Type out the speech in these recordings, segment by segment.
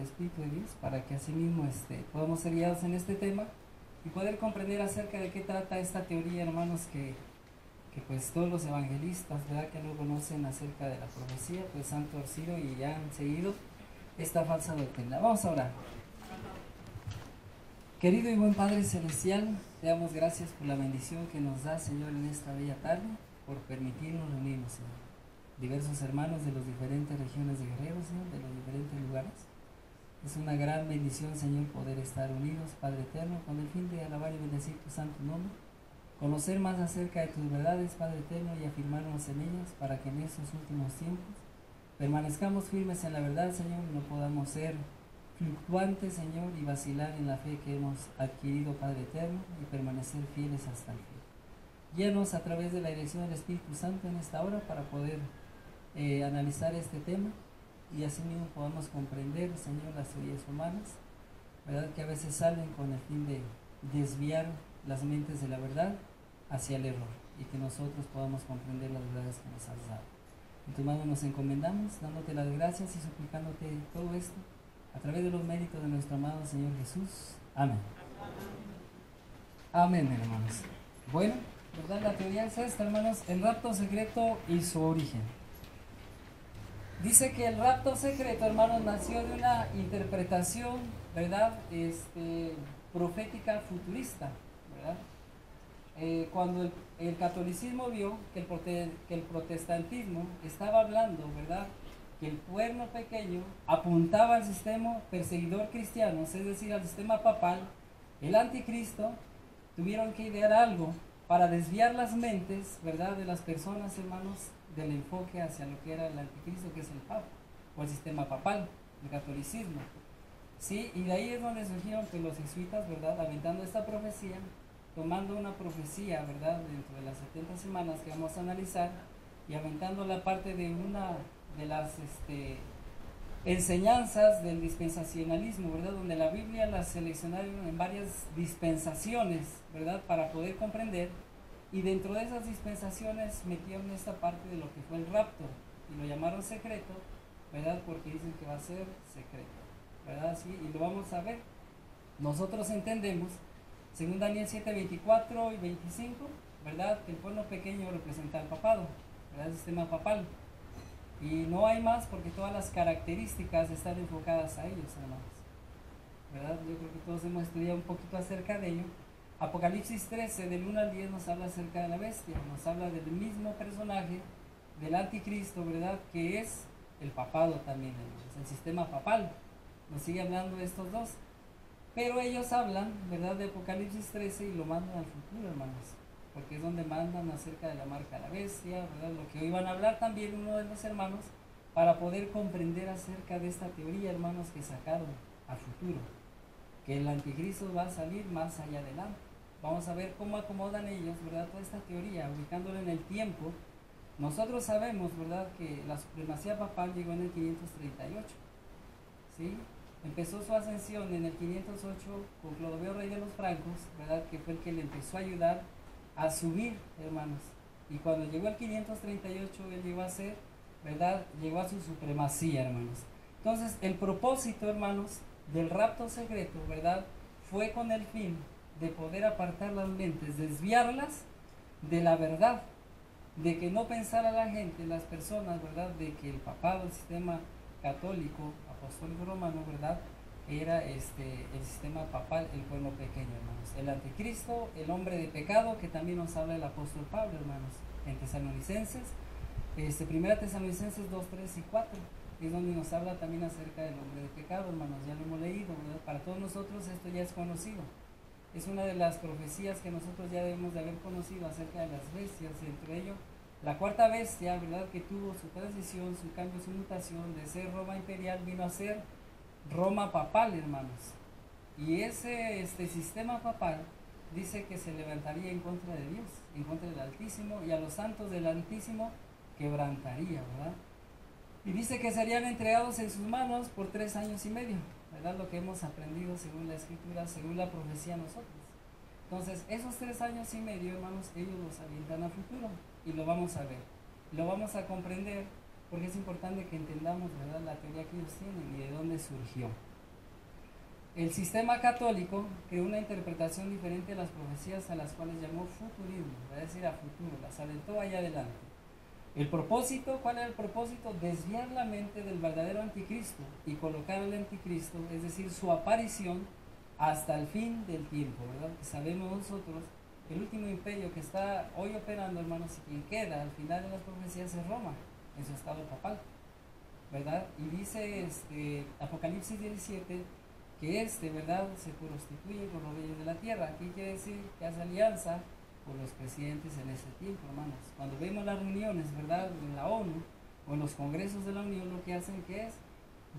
Espíritu de Dios para que así mismo podamos ser guiados en este tema y poder comprender acerca de qué trata esta teoría, hermanos, que pues todos los evangelistas, ¿verdad?, que no conocen acerca de la profecía, pues han torcido y ya han seguido esta falsa doctrina. Vamos a orar. Querido y buen Padre Celestial, te damos gracias por la bendición que nos da, Señor, en esta bella tarde, por permitirnos reunirnos, Señor. Diversos hermanos de las diferentes regiones de Guerrero, Señor, de los diferentes lugares. Es una gran bendición, Señor, poder estar unidos, Padre Eterno, con el fin de alabar y bendecir tu santo nombre, conocer más acerca de tus verdades, Padre Eterno, y afirmarnos en ellas, para que en estos últimos tiempos permanezcamos firmes en la verdad, Señor, y no podamos ser fluctuantes, Señor, y vacilar en la fe que hemos adquirido, Padre Eterno, y permanecer fieles hasta el fin. Guíanos a través de la dirección del Espíritu Santo en esta hora para poder analizar este tema y así mismo podamos comprender, Señor, las teorías humanas, ¿verdad?, que a veces salen con el fin de desviar las mentes de la verdad hacia el error y que nosotros podamos comprender las verdades que nos has dado. En tu mano nos encomendamos, dándote las gracias y suplicándote todo esto a través de los méritos de nuestro amado Señor Jesús. Amén. Amén, hermanos. Bueno, ¿verdad? La teoría es esta, hermanos: el rapto secreto y su origen. Dice que el rapto secreto, hermanos, nació de una interpretación, ¿verdad?, profética futurista, ¿verdad? Cuando el catolicismo vio que el protestantismo estaba hablando, ¿verdad?, que el cuerno pequeño apuntaba al sistema perseguidor cristiano, es decir, al sistema papal, el anticristo, tuvieron que idear algo para desviar las mentes, ¿verdad?, de las personas, hermanos, del enfoque hacia lo que era el anticristo, que es el papa, o el sistema papal, el catolicismo. Sí, y de ahí es donde surgieron pues, los jesuitas, ¿verdad?, aventando esta profecía, tomando una profecía, ¿verdad?, dentro de las 70 semanas que vamos a analizar, y aventando la parte de una de las enseñanzas del dispensacionalismo, ¿verdad?, donde la Biblia la seleccionaron en varias dispensaciones, ¿verdad?, para poder comprender, y dentro de esas dispensaciones metieron esta parte de lo que fue el rapto, y lo llamaron secreto, ¿verdad?, porque dicen que va a ser secreto, ¿verdad?, sí, y lo vamos a ver. Nosotros entendemos, según Daniel 7, 24 y 25, ¿verdad?, que el pueblo pequeño representa al papado, ¿verdad?, el sistema papal. Y no hay más porque todas las características están enfocadas a ellos, hermanos, ¿verdad? Yo creo que todos hemos estudiado un poquito acerca de ello. Apocalipsis 13, del 1 al 10, nos habla acerca de la bestia, nos habla del mismo personaje, del anticristo, ¿verdad?, que es el papado también, hermanos, el sistema papal. Nos sigue hablando de estos dos. Pero ellos hablan, ¿verdad?, de Apocalipsis 13 y lo mandan al futuro, hermanos, porque es donde mandan acerca de la marca de la bestia, ¿verdad?, lo que hoy van a hablar también uno de los hermanos, para poder comprender acerca de esta teoría, hermanos, que sacaron a futuro, que el anticristo va a salir más allá adelante. Vamos a ver cómo acomodan ellos, ¿verdad?, toda esta teoría, ubicándola en el tiempo. Nosotros sabemos, ¿verdad?, que la supremacía papal llegó en el 538, ¿sí? Empezó su ascensión en el 508 con Clodoveo, rey de los francos, ¿verdad?, que fue el que le empezó a ayudar a subir, hermanos. Y cuando llegó al 538, él llegó a ser, ¿verdad?, llegó a su supremacía, hermanos. Entonces, el propósito, hermanos, del rapto secreto, ¿verdad?, fue con el fin de poder apartar las mentes, desviarlas de la verdad, de que no pensara la gente, las personas, ¿verdad?, de que el papado, el sistema católico, apostólico romano, ¿verdad?, era el sistema papal, el pueblo pequeño, hermanos. El anticristo, el hombre de pecado, que también nos habla el apóstol Pablo, hermanos, en Tesalonicenses, primera Tesalonicenses 2, 3 y 4, es donde nos habla también acerca del hombre de pecado, hermanos. Ya lo hemos leído, ¿verdad? Para todos nosotros esto ya es conocido. Es una de las profecías que nosotros ya debemos de haber conocido acerca de las bestias, y entre ello la cuarta bestia, ¿verdad?, que tuvo su transición, su cambio, su mutación de ser Roma imperial, vino a ser Roma papal, hermanos. Y ese sistema papal dice que se levantaría en contra de Dios, en contra del Altísimo, y a los santos del Altísimo quebrantaría, ¿verdad? Y dice que serían entregados en sus manos por 3 años y medio, ¿verdad?, lo que hemos aprendido según la Escritura, según la profecía nosotros. Entonces, esos 3 años y medio, hermanos, ellos los avientan a futuro, y lo vamos a ver, lo vamos a comprender, porque es importante que entendamos, ¿verdad?, la teoría que ellos tienen y de dónde surgió. El sistema católico creó una interpretación diferente de las profecías a las cuales llamó futurismo, es decir, a futuro, las alentó allá adelante. El propósito, ¿cuál era el propósito? Desviar la mente del verdadero anticristo y colocar al anticristo, es decir, su aparición hasta el fin del tiempo, ¿verdad? Sabemos nosotros que el último imperio que está hoy operando, hermanos, y quien queda al final de las profecías es Roma, en su estado papal, ¿verdad? Y dice Apocalipsis 17 que ¿verdad?, se prostituye con los reyes de la tierra. Aquí quiere decir que hace alianza con los presidentes en ese tiempo, hermanos. Cuando vemos las reuniones, ¿verdad?, en la ONU o en los congresos de la Unión, lo que hacen que es,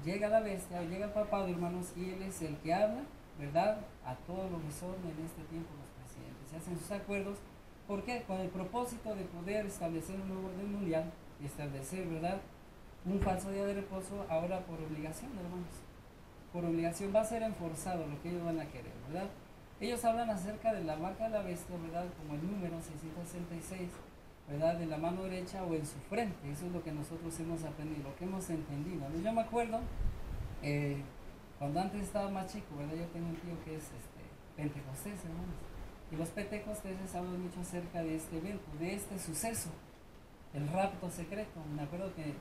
llega la bestia o llega el papado, hermanos, y él es el que habla, ¿verdad?, a todos los que son en este tiempo los presidentes. Se hacen sus acuerdos, ¿por qué? Con el propósito de poder establecer un nuevo orden mundial y establecer, ¿verdad?, un falso día de reposo ahora por obligación, hermanos. Por obligación va a ser enforzado lo que ellos van a querer, ¿verdad? Ellos hablan acerca de la marca de la bestia, ¿verdad?, como el número 666, ¿verdad?, de la mano derecha o en su frente. Eso es lo que nosotros hemos aprendido, lo que hemos entendido. Yo me acuerdo, cuando antes estaba más chico, ¿verdad?, yo tengo un tío que es pentecostés, hermanos, y los pentecosteses hablan mucho acerca de este evento, de este suceso, el rapto secreto. Me acuerdo que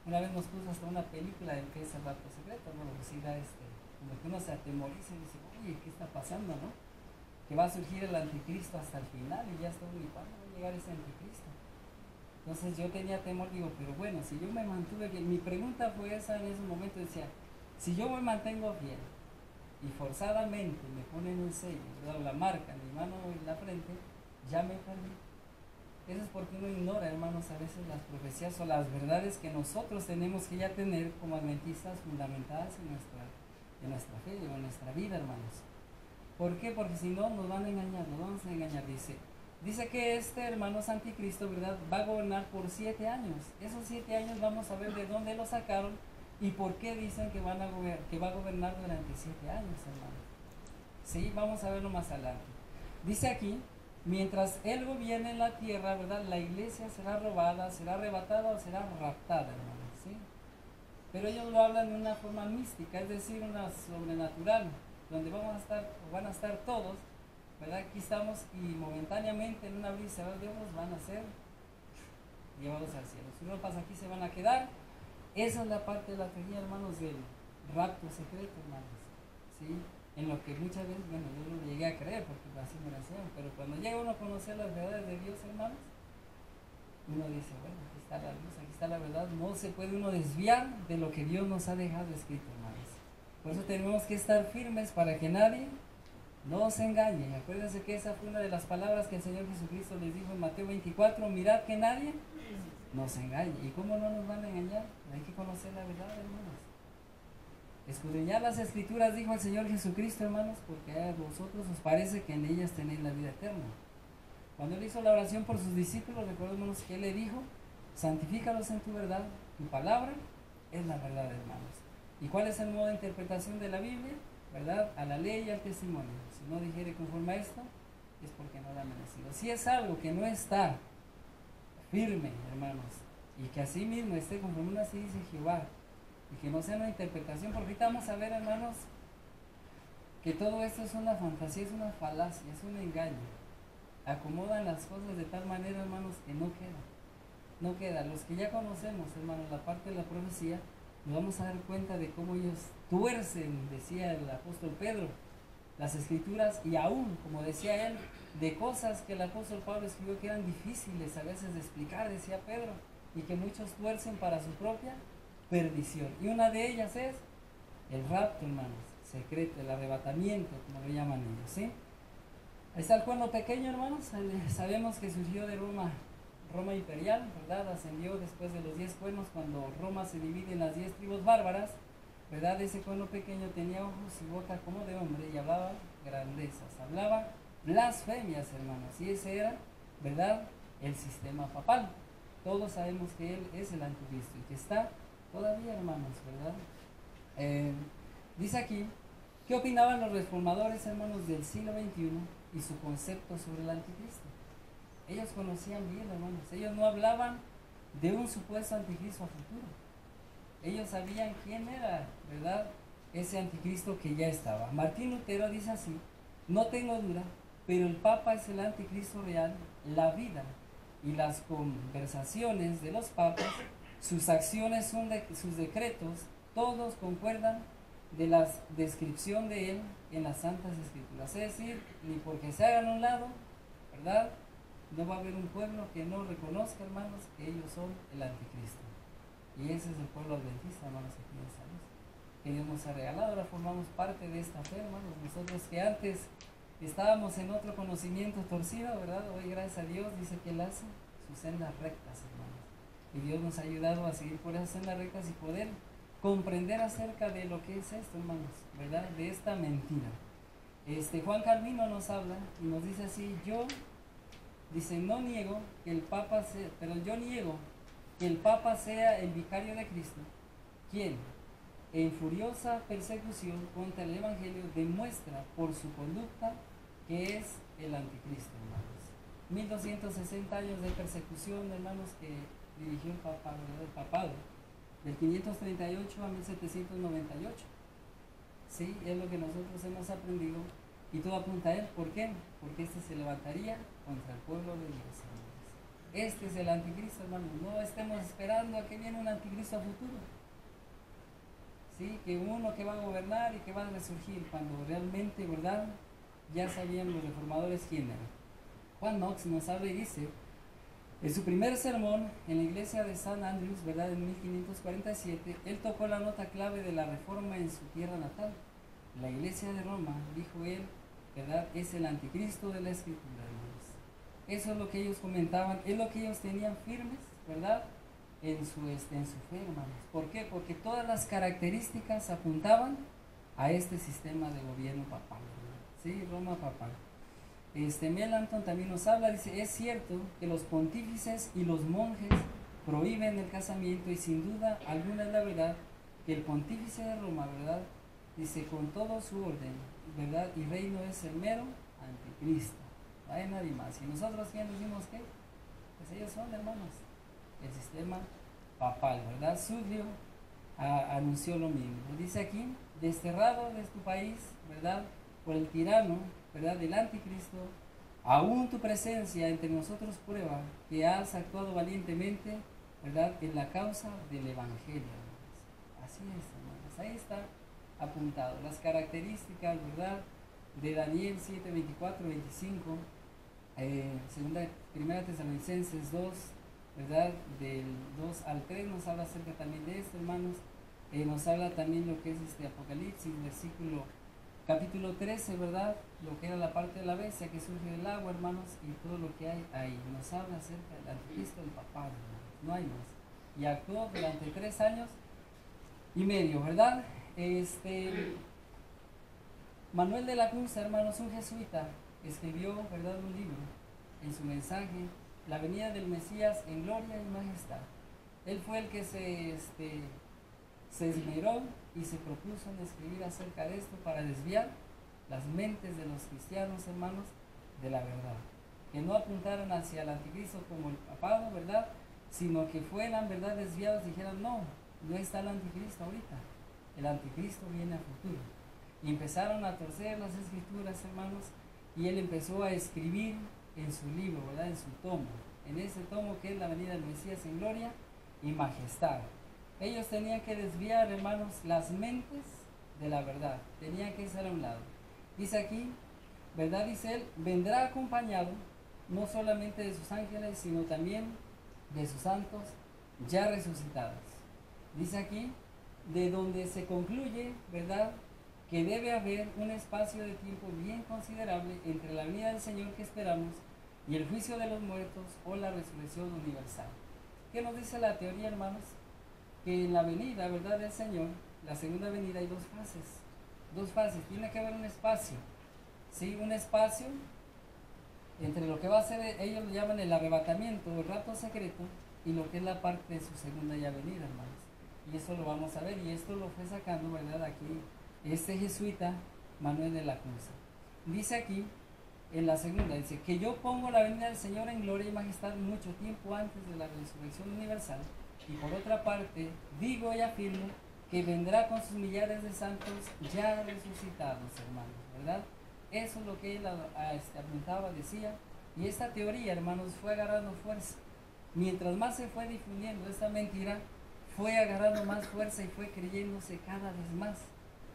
una vez nos puso hasta una película de que es el rapto secreto, ¿no? Pues sí da como que uno se atemoriza y dice, oye, ¿qué está pasando, no? Que va a surgir el anticristo hasta el final y ya está uno, ¿y cuándo va a llegar ese anticristo? Entonces yo tenía temor, digo, pero bueno, si yo me mantuve bien, mi pregunta fue esa en ese momento, decía, si yo me mantengo bien y forzadamente me ponen un sello, ¿verdad?, la marca en mi mano y en la frente, ya me perdí. Eso es porque uno ignora, hermanos, a veces las profecías o las verdades que nosotros tenemos que ya tener como adventistas fundamentadas en nuestra fe o en nuestra vida, hermanos. ¿Por qué? Porque si no nos van a engañar, nos vamos a engañar. Dice que hermanos, anticristo, ¿verdad?, va a gobernar por 7 años. Esos 7 años vamos a ver de dónde lo sacaron y por qué dicen que va a gobernar durante 7 años, hermanos. Sí, vamos a verlo más adelante. Dice aquí, mientras él gobierne en la tierra, ¿verdad?, la iglesia será robada, será arrebatada o será raptada, hermanos, ¿sí? Pero ellos lo hablan de una forma mística, es decir, una sobrenatural, donde van a estar todos, ¿verdad? Aquí estamos y momentáneamente en un abrir y cerrar de ojos van a ser llevados al cielo. Si uno pasa aquí se van a quedar. Esa es la parte de la teoría, hermanos, del rapto secreto, hermanos, ¿sí? En lo que muchas veces, bueno, yo no llegué a creer porque así me lo enseñaron, pero cuando llega uno a conocer las verdades de Dios, hermanos, uno dice, bueno, aquí está la luz, aquí está la verdad. No se puede uno desviar de lo que Dios nos ha dejado escrito, hermanos. Por eso tenemos que estar firmes para que nadie nos engañe. Acuérdense que esa fue una de las palabras que el Señor Jesucristo les dijo en Mateo 24, mirad que nadie nos engañe. ¿Y cómo no nos van a engañar? Hay que conocer la verdad, hermanos. Escudriñad las escrituras, dijo el Señor Jesucristo, hermanos, porque a vosotros os parece que en ellas tenéis la vida eterna. Cuando él hizo la oración por sus discípulos, recordémonos que él le dijo, santifícalos en tu verdad, tu palabra es la verdad, hermanos. ¿Y cuál es el modo de interpretación de la Biblia? ¿Verdad? A la ley y al testimonio. Si no dijere conforme a esto, es porque no la ha merecido. Si es algo que no está firme, hermanos, y que así mismo esté conforme así dice Jehová, y que no sea una interpretación, porque ahorita vamos a ver, hermanos, que todo esto es una fantasía, es una falacia, es un engaño. Acomodan las cosas de tal manera, hermanos, que no queda. Los que ya conocemos, hermanos, la parte de la profecía, nos vamos a dar cuenta de cómo ellos tuercen, decía el apóstol Pedro, las escrituras, y aún, como decía él, de cosas que el apóstol Pablo escribió que eran difíciles a veces de explicar, decía Pedro, y que muchos tuercen para su propia perdición. Y una de ellas es el rapto, hermanos, secreto, el arrebatamiento, como lo llaman ellos, ¿sí? Ahí está el cuerno pequeño, hermanos. Sabemos que surgió de Roma imperial, ¿verdad? Ascendió después de los 10 cuernos, cuando Roma se divide en las 10 tribus bárbaras, ¿verdad? Ese cuerno pequeño tenía ojos y boca como de hombre y hablaba grandezas, hablaba blasfemias, hermanos. Y ese era, ¿verdad?, el sistema papal. Todos sabemos que él es el anticristo y que está todavía, hermanos, ¿verdad? Dice aquí, ¿qué opinaban los reformadores, hermanos, del siglo XXI y su concepto sobre el anticristo? Ellos conocían bien, hermanos. Ellos no hablaban de un supuesto anticristo a futuro. Ellos sabían quién era, ¿verdad?, ese anticristo que ya estaba. Martín Lutero dice así: no tengo duda, pero el Papa es el anticristo real. La vida y las conversaciones de los papas, sus acciones, sus decretos, todos concuerdan de la descripción de él en las Santas Escrituras. Es decir, ni porque se hagan a un lado, ¿verdad?, no va a haber un pueblo que no reconozca, hermanos, que ellos son el anticristo. Y ese es el pueblo adventista, hermanos, aquí en San Luis, que Dios nos ha regalado. Ahora formamos parte de esta fe, hermanos. Nosotros que antes estábamos en otro conocimiento torcido, ¿verdad? Hoy, gracias a Dios, dice que Él hace sus sendas rectas, hermanos. Y Dios nos ha ayudado a seguir por esas sendas rectas y poder comprender acerca de lo que es esto, hermanos, ¿verdad? De esta mentira. Juan Calvino nos habla y nos dice así: no niego que el Papa sea, pero yo niego que el Papa sea el vicario de Cristo, quien, en furiosa persecución contra el Evangelio, demuestra por su conducta que es el anticristo, hermanos. 1260 años de persecución, hermanos, que dirigió el Papa, ¿verdad?, el papado, del 538 a 1798. Sí, es lo que nosotros hemos aprendido y todo apunta a él. ¿Por qué? Porque se levantaría contra el pueblo de Dios, hermanos. Este es el anticristo, hermanos. No estemos esperando a que viene un anticristo a futuro. ¿Sí? Que uno que va a gobernar y que va a resurgir, cuando realmente, ¿verdad?, ya sabían los reformadores quién era. Juan Knox nos habla y dice, en su primer sermón en la iglesia de St. Andrews, ¿verdad?, en 1547, él tocó la nota clave de la reforma en su tierra natal. La iglesia de Roma, dijo él, ¿verdad?, es el anticristo de la Escritura, hermanos. Eso es lo que ellos comentaban, es lo que ellos tenían firmes, ¿verdad?, en su fe, hermanos. ¿Por qué? Porque todas las características apuntaban a este sistema de gobierno papal, ¿verdad? Sí, Roma papal. Melanchthon también nos habla, dice: es cierto que los pontífices y los monjes prohíben el casamiento, y sin duda alguna es la verdad que el pontífice de Roma, ¿verdad?, dice, con todo su orden, ¿verdad?, y reino, es el mero anticristo. No hay nadie más. Y nosotros, ¿quién decimos qué? Pues ellos son, hermanos, el sistema papal, ¿verdad? Sudio anunció lo mismo. Dice aquí: desterrado de tu país, ¿verdad?, por el tirano, ¿verdad?, del anticristo, aún tu presencia entre nosotros prueba que has actuado valientemente, ¿verdad?, en la causa del Evangelio, hermanos. Así es, hermanos. Ahí está apuntado las características, ¿verdad?, de Daniel 7, 24, 25, primera Tesalonicenses 2, ¿verdad?, del 2 al 3 nos habla acerca también de esto, hermanos. Nos habla también lo que es Apocalipsis, capítulo 13, ¿verdad?, lo que era la parte de la bestia que surge del agua, hermanos, y todo lo que hay ahí. Nos habla acerca del anticristo del papado, hermanos. No hay más. Y actuó durante 3 años y medio, ¿verdad? Manuel de la Cruz, hermanos, un jesuita, escribió, ¿verdad?, un libro en su mensaje, La venida del Mesías en gloria y majestad. Él fue el que se esmeró y se propuso en escribir acerca de esto para desviar las mentes de los cristianos, hermanos, de la verdad. Que no apuntaran hacia el anticristo como el papado, ¿verdad?, sino que fueran, ¿verdad?, desviados y dijeran: no está el anticristo ahorita, el anticristo viene a futuro. Y empezaron a torcer las escrituras, hermanos, y él empezó a escribir en su libro, ¿verdad?, en su tomo, en ese tomo que es La venida del Mesías en gloria y majestad. Ellos tenían que desviar, hermanos, las mentes de la verdad, tenían que estar a un lado. Dice aquí, ¿verdad?, dice él: vendrá acompañado no solamente de sus ángeles, sino también de sus santos ya resucitados. Dice aquí, de donde se concluye, ¿verdad?, que debe haber un espacio de tiempo bien considerable entre la venida del Señor que esperamos y el juicio de los muertos o la resurrección universal. ¿Qué nos dice la teoría, hermanos? Que en la venida, ¿verdad?, del Señor, la segunda venida, hay 2 fases. 2 fases. Tiene que haber un espacio, ¿sí? Un espacio entre lo que va a ser, ellos lo llaman el arrebatamiento, el rapto secreto, y lo que es la parte de su segunda ya venida, hermanos. Y eso lo vamos a ver, y esto lo fue sacando, ¿verdad?, aquí jesuita Manuel de la Cruz. Dice aquí, en la segunda, dice: que yo pongo la venida del Señor en gloria y majestad mucho tiempo antes de la resurrección universal. Y por otra parte, digo y afirmo que vendrá con sus millares de santos ya resucitados, hermanos, ¿verdad? Eso es lo que él apuntaba, decía, y esta teoría, hermanos, fue agarrando fuerza. Mientras más se fue difundiendo esta mentira, fue agarrando más fuerza y fue creyéndose cada vez más.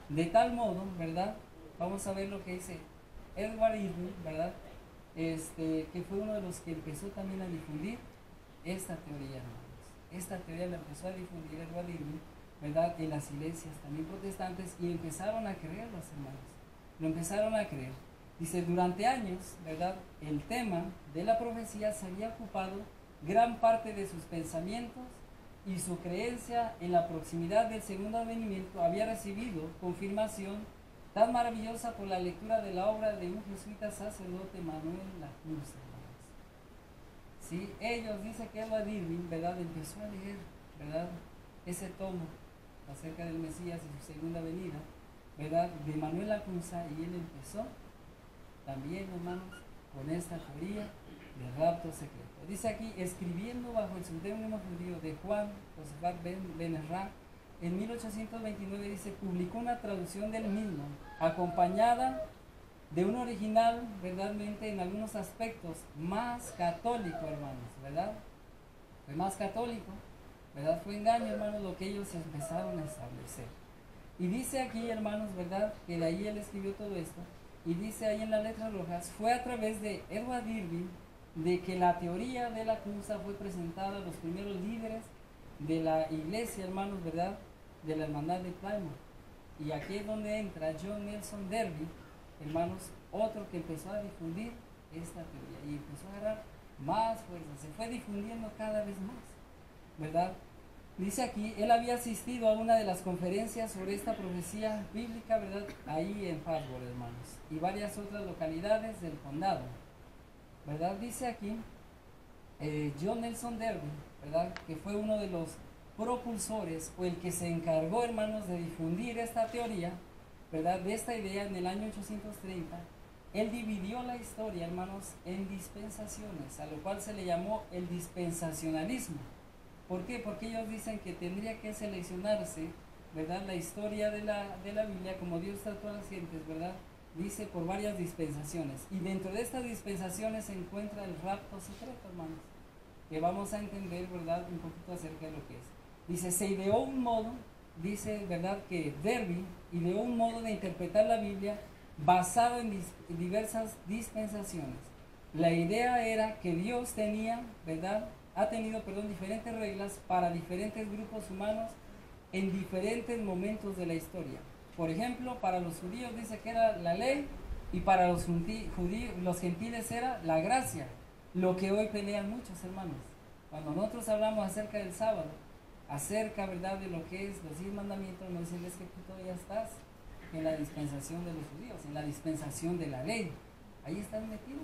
De tal modo, ¿verdad? Vamos a ver lo que dice Edward Irving, ¿verdad? Que fue uno de los que empezó también a difundir esta teoría, hermanos. Esta teoría la empezó a difundir Edward Irving, ¿verdad? En las iglesias también protestantes, y empezaron a creer los hermanos. Lo empezaron a creer. Dice, durante años, ¿verdad? El tema de la profecía se había ocupado gran parte de sus pensamientos, y su creencia en la proximidad del segundo advenimiento había recibido confirmación tan maravillosa por la lectura de la obra de un jesuita sacerdote, Manuel Lacunza. ¿Sí? Ellos, dice que Edward Irving, ¿verdad? Empezó a leer, ¿verdad? Ese tomo acerca del Mesías y su segunda venida, ¿verdad? De Manuel Lacunza, y él empezó también, hermanos, con esta teoría del rapto secreto. Dice aquí, escribiendo bajo el seudónimo judío de Juan Josephat Ben Ezra, en 1829, dice, publicó una traducción del mismo, acompañada de un original, verdaderamente, en algunos aspectos, más católico, hermanos, ¿verdad? Fue más católico, ¿verdad? Fue engaño, hermanos, lo que ellos empezaron a establecer. Y dice aquí, hermanos, ¿verdad? Que de ahí él escribió todo esto, y dice ahí en las letras rojas, fue a través de Edward Irving de que la teoría de Lacunza fue presentada a los primeros líderes de la iglesia, hermanos, ¿verdad? De la hermandad de Plymouth. Y aquí es donde entra John Nelson Darby, hermanos, otro que empezó a difundir esta teoría y empezó a agarrar más fuerza, se fue difundiendo cada vez más, ¿verdad? Dice aquí, él había asistido a una de las conferencias sobre esta profecía bíblica, ¿verdad? Ahí en Fargo, hermanos, y varias otras localidades del condado, ¿verdad? Dice aquí, John Nelson Darby, ¿verdad? Que fue uno de los propulsores o el que se encargó, hermanos, de difundir esta teoría, ¿verdad? De esta idea en el año 830. Él dividió la historia, hermanos, en dispensaciones, a lo cual se le llamó el dispensacionalismo. ¿Por qué? Porque ellos dicen que tendría que seleccionarse, ¿verdad? La historia de la Biblia, como Dios trató a las gentes, ¿verdad? Dice por varias dispensaciones. Y dentro de estas dispensaciones se encuentra el rapto secreto, hermanos, que vamos a entender, ¿verdad? Un poquito acerca de lo que es. Dice, se ideó un modo, dice, ¿verdad? Que Darby ideó un modo de interpretar la Biblia basado en diversas dispensaciones. La idea era que Dios tenía, ¿verdad? Ha tenido, diferentes reglas para diferentes grupos humanos en diferentes momentos de la historia. Por ejemplo, para los judíos dice que era la ley, y para los gentiles era la gracia, lo que hoy pelean muchos, hermanos. Cuando nosotros hablamos acerca del sábado, acerca, ¿verdad?, de lo que es los 10 mandamientos, nos dicen, es que tú todavía estás en la dispensación de los judíos, en la dispensación de la ley. Ahí estás metido,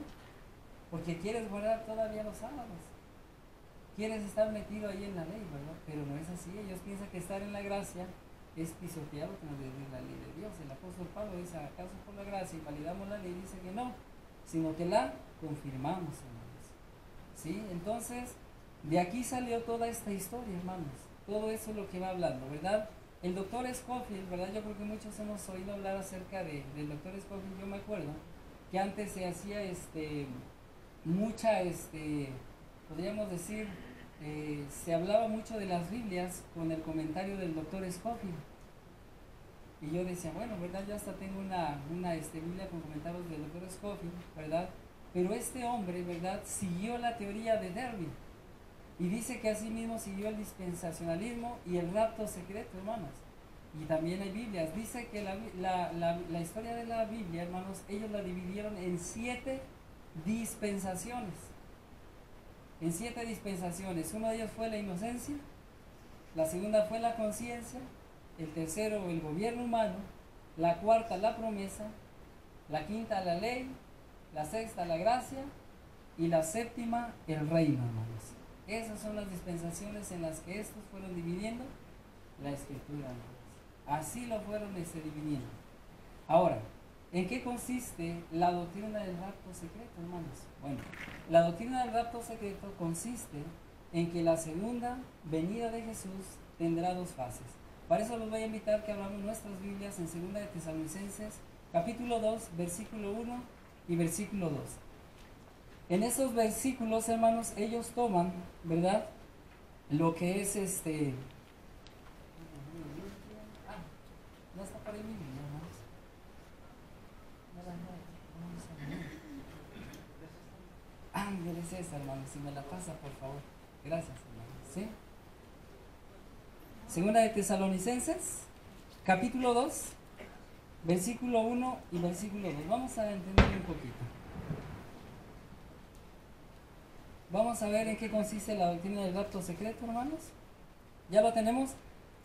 porque quieres guardar todavía los sábados. Quieres estar metido ahí en la ley, ¿verdad? Pero no es así. Ellos piensan que estar en la gracia es pisotear o transgredir la ley de Dios. El apóstol Pablo dice, ¿acaso por la gracia invalidamos la ley? Dice que no, sino que la confirmamos, hermanos. ¿Sí? Entonces, de aquí salió toda esta historia, hermanos. Todo eso es lo que va hablando, ¿verdad? El doctor Scofield, ¿verdad? Yo creo que muchos hemos oído hablar acerca del doctor Scofield. Yo me acuerdo que antes se hacía mucha, podríamos decir, se hablaba mucho de las Biblias con el comentario del doctor Scofield. Y yo decía, bueno, ¿verdad? Yo hasta tengo una Biblia con comentarios del doctor Scofield, ¿verdad? Pero este hombre, ¿verdad?, siguió la teoría de Darby. Y dice que así mismo siguió el dispensacionalismo y el rapto secreto, hermanos. Y también hay Biblias. Dice que la historia de la Biblia, hermanos, ellos la dividieron en 7 dispensaciones. En 7 dispensaciones. Uno de ellos fue la inocencia, la segunda fue la conciencia, el tercero el gobierno humano, la cuarta la promesa, la quinta la ley, la sexta la gracia y la séptima el reino, hermanos. Esas son las dispensaciones en las que estos fueron dividiendo la escritura, hermanos. Así lo fueron dividiendo. Ahora, ¿en qué consiste la doctrina del rapto secreto, hermanos? Bueno, la doctrina del rapto secreto consiste en que la segunda venida de Jesús tendrá 2 fases. Para eso los voy a invitar que abramos nuestras Biblias en 2 de Tesalonicenses, capítulo 2, versículo 1 y versículo 2. En esos versículos, hermanos, ellos toman, ¿verdad?, lo que es no está por ahí mi Biblia, hermanos. Ándale esa, hermano, si me la pasa, por favor. Gracias, hermano. ¿Sí? Segunda de Tesalonicenses, capítulo 2, versículo 1 y versículo 2. Vamos a entender un poquito. Vamos a ver en qué consiste la doctrina del rapto secreto, hermanos. ¿Ya lo tenemos?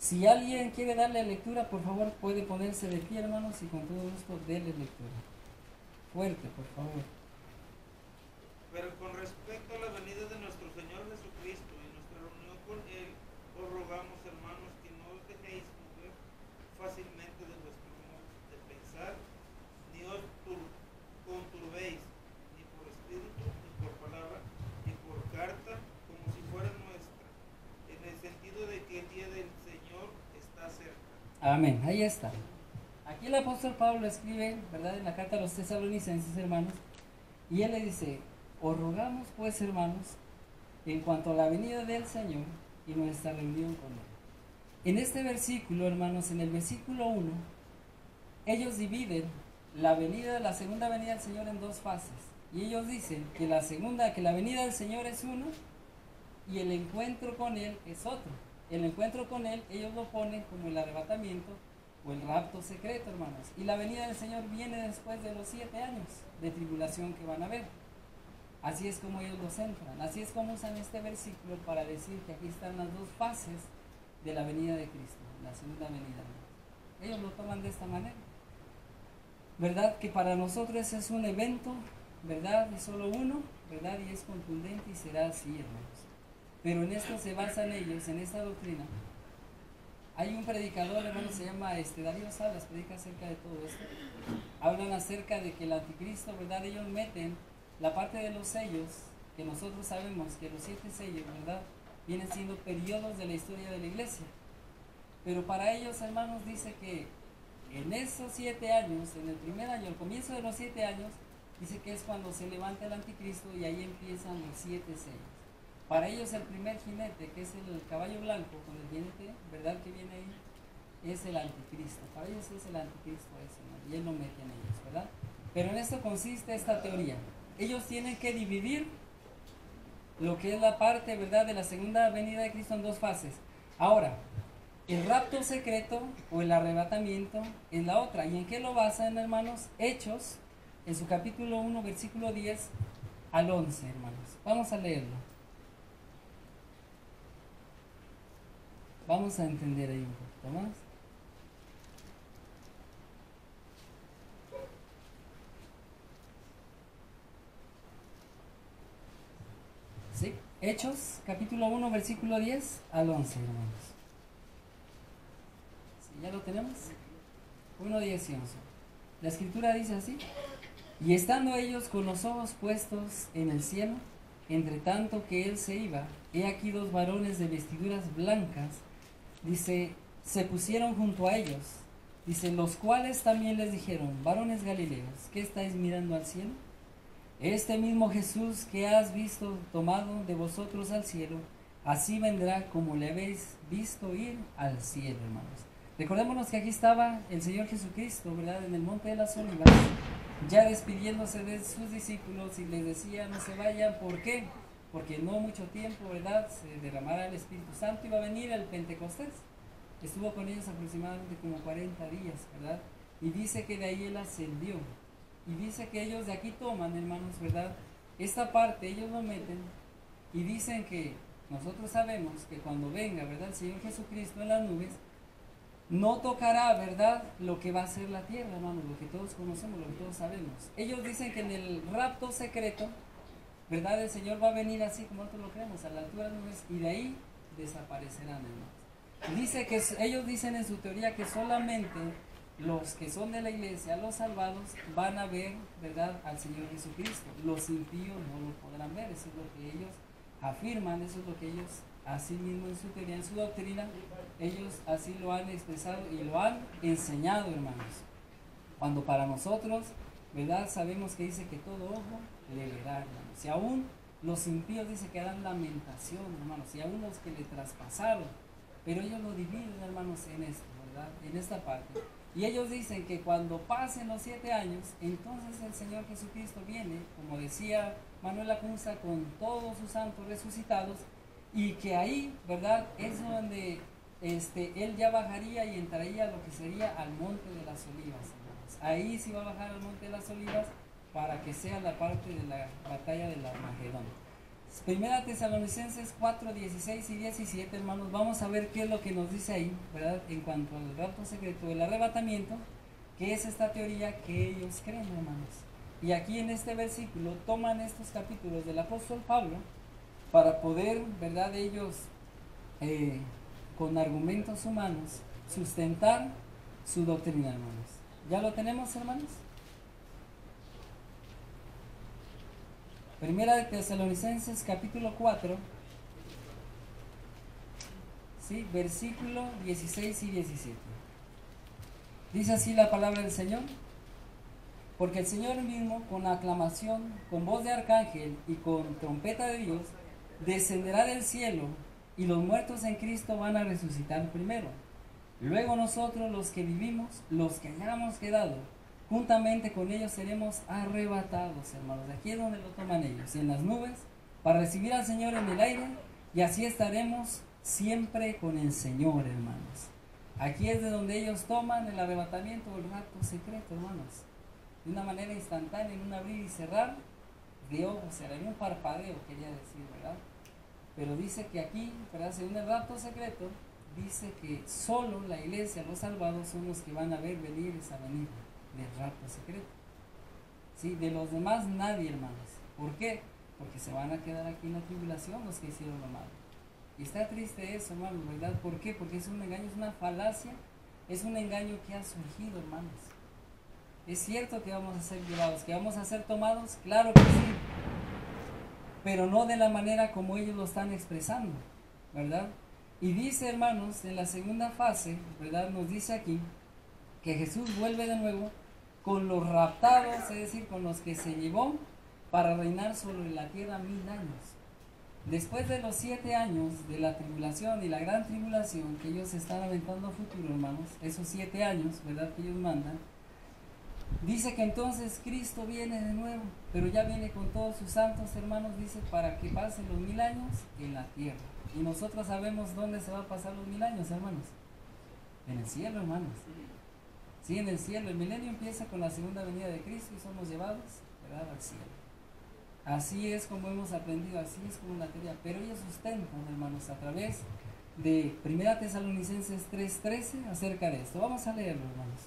Si alguien quiere darle lectura, por favor, puede ponerse de pie, hermanos, y con todo gusto denle lectura. Fuerte, por favor. Pero con respecto a la venida de nuestro Señor Jesucristo y nuestra reunión con Él, os rogamos, hermanos, que no os dejéis mover fácilmente de vuestro modo de pensar, ni os conturbéis, ni por espíritu, ni por palabra, ni por carta, como si fuera nuestra, en el sentido de que el día del Señor está cerca. Amén, ahí está. Aquí el apóstol Pablo escribe, ¿verdad?, en la carta a los tesalonicenses, hermanos, y él le dice: os rogamos pues, hermanos, en cuanto a la venida del Señor y nuestra reunión con Él. En este versículo, hermanos, en el versículo 1, ellos dividen la segunda venida del Señor en dos fases. Y ellos dicen que la venida del Señor es uno y el encuentro con Él es otro. El encuentro con Él, ellos lo ponen como el arrebatamiento o el rapto secreto, hermanos. Y la venida del Señor viene después de los 7 años de tribulación que van a haber. Así es como ellos lo centran. Así es como usan este versículo para decir que aquí están las dos fases de la venida de Cristo, la segunda venida. Ellos lo toman de esta manera. ¿Verdad? Que para nosotros es un evento, ¿verdad? Es solo uno, ¿verdad? Y es contundente y será así, hermanos. Pero en esto se basan ellos, en esta doctrina. Hay un predicador, hermano, se llama Darío Salas, predica acerca de todo esto. Hablan acerca de que el anticristo, ¿verdad? Ellos meten la parte de los sellos, que nosotros sabemos que los 7 sellos, ¿verdad?, vienen siendo periodos de la historia de la iglesia. Pero para ellos, hermanos, dice que en esos 7 años, en el primer año, al comienzo de los 7 años, dice que es cuando se levanta el anticristo y ahí empiezan los 7 sellos. Para ellos el primer jinete, que es el caballo blanco con el jinete, ¿verdad?, que viene ahí, es el anticristo. Para ellos es el anticristo eso, ¿no? Y él lo mete en ellos, ¿verdad? Pero en esto consiste esta teoría. Ellos tienen que dividir lo que es la parte, ¿verdad?, de la segunda venida de Cristo en dos fases. Ahora, el rapto secreto o el arrebatamiento es la otra. ¿Y en qué lo basan, hermanos? Hechos, en su capítulo 1, versículo 10 al 11, hermanos. Vamos a leerlo. Vamos a entender ahí un poquito más. ¿Sí? Hechos, capítulo 1, versículo 10 al 11, hermanos. ¿Sí? ¿Ya lo tenemos? 1, 10 y 11. La escritura dice así: y estando ellos con los ojos puestos en el cielo, entre tanto que él se iba, he aquí 2 varones de vestiduras blancas, dice, se pusieron junto a ellos, dice, los cuales también les dijeron: varones galileos, ¿qué estáis mirando al cielo? Este mismo Jesús que has visto tomado de vosotros al cielo, así vendrá como le habéis visto ir al cielo, hermanos. Recordémonos que aquí estaba el Señor Jesucristo, ¿verdad?, en el monte de las Olivas, ya despidiéndose de sus discípulos, y les decía: no se vayan. ¿Por qué? Porque no mucho tiempo, ¿verdad?, se derramará el Espíritu Santo y va a venir el Pentecostés. Estuvo con ellos aproximadamente como 40 días, ¿verdad? Y dice que de ahí él ascendió. Y dice que ellos de aquí toman, hermanos, ¿verdad?, esta parte, ellos lo meten y dicen que nosotros sabemos que cuando venga, ¿verdad?, el Señor Jesucristo en las nubes, no tocará, ¿verdad?, lo que va a ser la tierra, hermanos, lo que todos conocemos, lo que todos sabemos. Ellos dicen que en el rapto secreto, ¿verdad?, el Señor va a venir así como nosotros lo creemos, a la altura de las nubes, y de ahí desaparecerán, hermanos. Dice que ellos dicen en su teoría que solamente los que son de la iglesia, los salvados, van a ver, ¿verdad?, al Señor Jesucristo. Los impíos no lo podrán ver. Eso es lo que ellos afirman, eso es lo que ellos así mismo en su teoría, en su doctrina, ellos así lo han expresado y lo han enseñado, hermanos. Cuando para nosotros, ¿verdad? Sabemos que dice que todo ojo le verá, hermanos. Y aún los impíos dice que harán lamentación, hermanos, y aún los que le traspasaron. Pero ellos lo dividen, hermanos, en esto, ¿verdad? En esta parte. Y ellos dicen que cuando pasen los 7 años, entonces el Señor Jesucristo viene, como decía Manuel Lacunza, con todos sus santos resucitados, y que ahí, ¿verdad? Es donde Él ya bajaría y entraría a lo que sería al Monte de las Olivas, hermanos. Ahí sí va a bajar al Monte de las Olivas para que sea la parte de la batalla del Armagedón. Primera Tesalonicenses 4, 16 y 17, hermanos, vamos a ver qué es lo que nos dice ahí, ¿verdad? En cuanto al rapto secreto del arrebatamiento, que es esta teoría que ellos creen, hermanos. Y aquí en este versículo toman estos capítulos del apóstol Pablo para poder, ¿verdad? Ellos, con argumentos humanos, sustentar su doctrina, hermanos. ¿Ya lo tenemos, hermanos? Primera de Tesalonicenses capítulo 4, ¿sí? Versículo 16 y 17. Dice así la palabra del Señor: porque el Señor mismo, con aclamación, con voz de arcángel y con trompeta de Dios, descenderá del cielo, y los muertos en Cristo van a resucitar primero. Luego nosotros, los que vivimos, los que hayamos quedado, juntamente con ellos seremos arrebatados, hermanos. Aquí es donde lo toman ellos, en las nubes, para recibir al Señor en el aire, y así estaremos siempre con el Señor, hermanos. Aquí es de donde ellos toman el arrebatamiento o el rapto secreto, hermanos. De una manera instantánea, en un abrir y cerrar de ojos, en un parpadeo, quería decir, ¿verdad? Pero dice que aquí, ¿verdad? Según el rapto secreto, dice que solo la iglesia, los salvados, son los que van a ver venir esa venida del rapto secreto. ¿Sí? De los demás nadie, hermanos. ¿Por qué? Porque se van a quedar aquí en la tribulación los que hicieron lo malo. Y está triste eso, hermanos, ¿verdad? ¿Por qué? Porque es un engaño, es una falacia, es un engaño que ha surgido, hermanos. Es cierto que vamos a ser llevados, que vamos a ser tomados, claro que sí, pero no de la manera como ellos lo están expresando, ¿verdad? Y dice, hermanos, en la segunda fase, ¿verdad? Nos dice aquí que Jesús vuelve de nuevo con los raptados, es decir, con los que se llevó para reinar sobre la tierra 1000 años. Después de los 7 años de la tribulación y la gran tribulación que ellos están aventando a futuro, hermanos, esos 7 años, ¿verdad? Que ellos mandan, dice que entonces Cristo viene de nuevo, pero ya viene con todos sus santos, hermanos, dice, para que pasen los 1000 años en la tierra. Y nosotros sabemos dónde se va a pasar los 1000 años, hermanos. En el cielo, hermanos. Sí, en el cielo. El milenio empieza con la segunda venida de Cristo y somos llevados, ¿verdad?, al cielo. Así es como hemos aprendido, así es como la teoría. Pero ellos sustentan, hermanos, a través de 1 Tesalonicenses 3:13 acerca de esto. Vamos a leerlo, hermanos.